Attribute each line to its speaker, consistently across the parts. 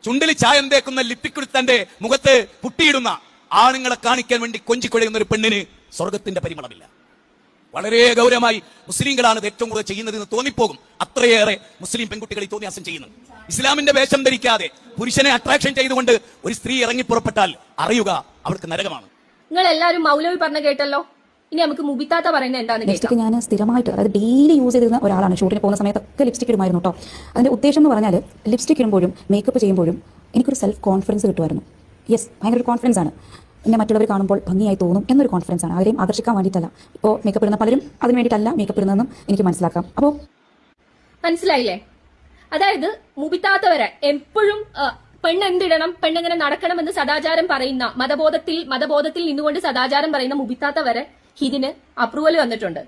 Speaker 1: ചുണ്ടിൽ ചായം തേക്കുന്ന ലിപ്പിക്കുടി തന്റെ മുഖത്ത് പുട്ടിയിടുന്ന ആണുങ്ങളെ കാണിക്കാൻ വേണ്ടി കൊഞ്ചിക്കൊഴയുന്ന ഒരു പെണ്ണിന് സ്വർഗത്തിന്റെ പരിമളമില്ല. വളരെ ഗൗരവമായി മുസ്ലിങ്ങളാണ് ഇത് ഏറ്റവും കൂടുതൽ ചെയ്യുന്നത് എന്ന് തോന്നിപ്പോകും. അത്രയേറെ മുസ്ലിം പെൺകുട്ടികൾ ഈ തോന്നിയാസം ചെയ്യുന്നു. ഇസ്ലാമിന്റെ വേഷം ധരിക്കാതെ പുരുഷനെ അട്രാക്ഷൻ ചെയ്തുകൊണ്ട് ഒരു സ്ത്രീ ഇറങ്ങി പുറപ്പെട്ടാൽ അറിയുക അവർക്ക് നരകമാണ്.
Speaker 2: നിങ്ങൾ എല്ലാവരും മൗലവി പറഞ്ഞ കേട്ടല്ലോ. ഇനി നമുക്ക് മുബിത്താത്ത പറയുന്നത് എന്താണെന്ന്
Speaker 3: ലിപ്സ്റ്റിക് ഞാൻ സ്ഥിരമായിട്ട്, അതായത് ഡെയിലി യൂസ് ചെയ്തിരുന്ന ഒരാളാണ്. ഷൂട്ടിന് പോകുന്ന സമയത്തൊക്കെ ലിപ്സ്റ്റിക് ഇടുമായിരുന്നു കേട്ടോ. അതിന്റെ ഉദ്ദേശം എന്ന് പറഞ്ഞാൽ ലിപ്സ്റ്റിക് ഇടുമ്പോഴും മേക്കപ്പ് ചെയ്യുമ്പോഴും എനിക്കൊരു സെൽഫ് കോൺഫിഡൻസ് കിട്ടുമായിരുന്നു. യെസ്, ഭയങ്കര ഒരു കോൺഫിഡൻസ് ആണ്. എന്നെ മറ്റുള്ളവർ കാണുമ്പോൾ ഭംഗിയായി തോന്നും എന്നൊരു കോൺഫിഡൻസ് ആണ്. അവരെയും ആകർഷിക്കാൻ വേണ്ടിയിട്ടല്ല. ഇപ്പോൾ മേക്കപ്പ് ഇടുന്ന പലരും അതിന് വേണ്ടിയിട്ടല്ല മേക്കപ്പ് ഇടുന്നതെന്നും എനിക്ക് മനസ്സിലാക്കാം. അപ്പോൾ
Speaker 2: മനസ്സിലായില്ലേ? അതായത് മുബിത്താത്ത വരെ എപ്പോഴും പെണ്ണെന്തിടണം, പെണ്ണെങ്ങനെ നടക്കണമെന്ന് സദാചാരം പറയുന്ന മതബോധത്തിൽ നിന്നുകൊണ്ട് സദാചാരം പറയുന്ന മുബിത്താത്ത വരെ ഇതിന് അപ്രൂവൽ വന്നിട്ടുണ്ട്.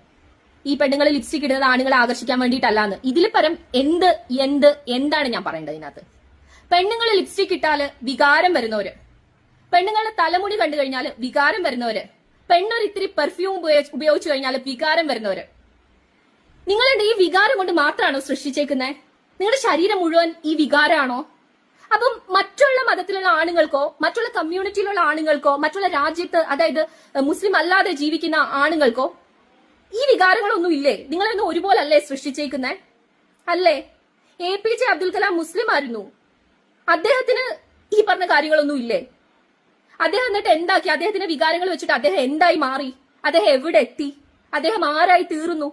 Speaker 2: ഈ പെണ്ണുങ്ങൾ ലിപ്സ്റ്റിക് ഇടുന്നത് ആണുങ്ങളെ ആകർഷിക്കാൻ വേണ്ടിയിട്ടല്ലാന്ന്. ഇതിൽ പരം എന്താണ് ഞാൻ പറയേണ്ടത്? ഇതിനകത്ത് പെണ്ണുങ്ങൾ ലിപ്സ്റ്റിക് ഇട്ടാല് വികാരം വരുന്നവര്, പെണ്ണുങ്ങളുടെ തലമുടി കണ്ടു കഴിഞ്ഞാൽ വികാരം വരുന്നവര്, പെണ്ണൊരു ഇത്തിരി പെർഫ്യൂം ഉപയോഗിച്ചു കഴിഞ്ഞാൽ വികാരം വരുന്നവര്. നിങ്ങളുടെ ഈ വികാരം കൊണ്ട് മാത്രമാണോ സൃഷ്ടിച്ചേക്കുന്നത്? നിങ്ങളുടെ ശരീരം മുഴുവൻ ഈ വികാരമാണോ? അപ്പം മറ്റുള്ള മതത്തിലുള്ള ആണുങ്ങൾക്കോ മറ്റുള്ള കമ്മ്യൂണിറ്റിയിലുള്ള ആണുങ്ങൾക്കോ മറ്റുള്ള രാജ്യത്ത്, അതായത് മുസ്ലിം അല്ലാതെ ജീവിക്കുന്ന ആണുങ്ങൾക്കോ ഈ വികാരങ്ങളൊന്നും ഇല്ലേ? നിങ്ങളൊന്നും ഒരുപോലെ അല്ലേ സൃഷ്ടിച്ചേക്കുന്നേ? അല്ലേ? APJ അബ്ദുൽ കലാം മുസ്ലിം ആയിരുന്നു. അദ്ദേഹത്തിന് ഈ പറഞ്ഞ കാര്യങ്ങളൊന്നും ഇല്ലേ? അദ്ദേഹം എന്നിട്ട് എന്താക്കി? അദ്ദേഹത്തിന്റെ വികാരങ്ങൾ വെച്ചിട്ട് അദ്ദേഹം എന്തായി മാറി? അദ്ദേഹം എവിടെ എത്തി? അദ്ദേഹം ആരായി തീർന്നു?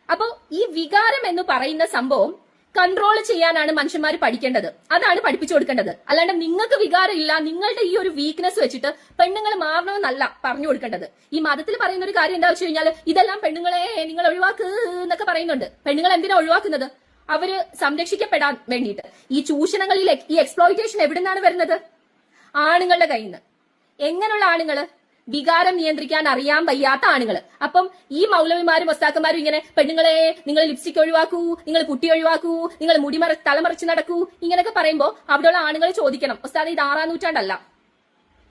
Speaker 2: അപ്പോ ഈ വികാരം എന്ന് പറയുന്ന സംഭവം കൺട്രോൾ ചെയ്യാനാണ് മനുഷ്യന്മാർ പഠിക്കേണ്ടത്. അതാണ് പഠിപ്പിച്ചു കൊടുക്കേണ്ടത്. അല്ലാണ്ട് നിങ്ങൾക്ക് വികാരം ഇല്ല, നിങ്ങളുടെ ഈ ഒരു വീക്ക്നെസ് വെച്ചിട്ട് പെണ്ണുങ്ങൾ മാറണമെന്നല്ല പറഞ്ഞു കൊടുക്കേണ്ടത്. ഈ മതത്തിൽ പറയുന്ന ഒരു കാര്യം എന്താ വെച്ച് കഴിഞ്ഞാൽ ഇതെല്ലാം പെണ്ണുങ്ങളെ നിങ്ങൾ ഒഴിവാക്ക് എന്നൊക്കെ പറയുന്നുണ്ട്. പെണ്ണുങ്ങൾ എന്തിനാ ഒഴിവാക്കുന്നത്? അവര് സംരക്ഷിക്കപ്പെടാൻ വേണ്ടിയിട്ട്. ഈ ചൂഷണങ്ങളിൽ ഈ എക്സ്പ്ലോയിറ്റേഷൻ എവിടെ നിന്നാണ് വരുന്നത്? ആണുങ്ങളുടെ കയ്യിൽ നിന്ന്. എങ്ങനെയുള്ള ആണുങ്ങള്? വികാരം നിയന്ത്രിക്കാൻ അറിയാൻ വയ്യാത്ത ആണുങ്ങള്. അപ്പം ഈ മൗലവിമാരും വസ്താക്കന്മാരും ഇങ്ങനെ പെണ്ണുങ്ങളെ നിങ്ങൾ ലിപ്സ്റ്റിക് ഒഴിവാക്കൂ, നിങ്ങൾ കുട്ടി ഒഴിവാക്കൂ, നിങ്ങൾ തലമറിച്ച് നടക്കൂ, ഇങ്ങനെയൊക്കെ പറയുമ്പോൾ അവിടെയുള്ള ആണുങ്ങൾ ചോദിക്കണം, ഉസ്താദ് ഇത് 6-ാം നൂറ്റാണ്ടല്ല,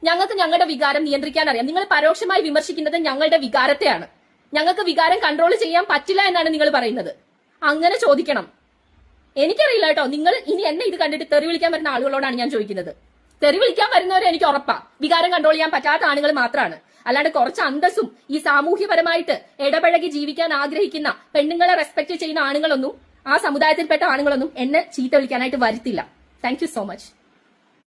Speaker 2: ഞങ്ങൾക്ക് ഞങ്ങളുടെ വികാരം നിയന്ത്രിക്കാൻ അറിയാം. നിങ്ങൾ പരോക്ഷമായി വിമർശിക്കുന്നത് ഞങ്ങളുടെ വികാരത്തെയാണ്. ഞങ്ങൾക്ക് വികാരം കൺട്രോൾ ചെയ്യാൻ പറ്റില്ല എന്നാണ് നിങ്ങൾ പറയുന്നത്. അങ്ങനെ ചോദിക്കണം. എനിക്കറിയില്ല കേട്ടോ. നിങ്ങൾ ഇനി എന്നെ ഇത് കണ്ടിട്ട് തെറി വിളിക്കാൻ വരുന്ന ആളുകളോടാണ് ഞാൻ ചോദിക്കുന്നത്. തെറി വിളിക്കാൻ വരുന്നവരെ എനിക്ക് ഉറപ്പാ വികാരം കൺട്രോൾ ചെയ്യാൻ പറ്റാത്ത ആണുങ്ങൾ മാത്രമാണ്. അല്ലാണ്ട് കുറച്ച് അന്തസ്സും ഈ സാമൂഹ്യപരമായിട്ട് ഇടപഴകി ജീവിക്കാൻ ആഗ്രഹിക്കുന്ന പെണ്ണുങ്ങളെ റെസ്പെക്ട് ചെയ്യുന്ന ആണുങ്ങളൊന്നും, ആ സമുദായത്തിൽപ്പെട്ട ആണുങ്ങളൊന്നും എന്നെ ചീത്ത വിളിക്കാനായിട്ട് വരുത്തില്ല. Thank you so much.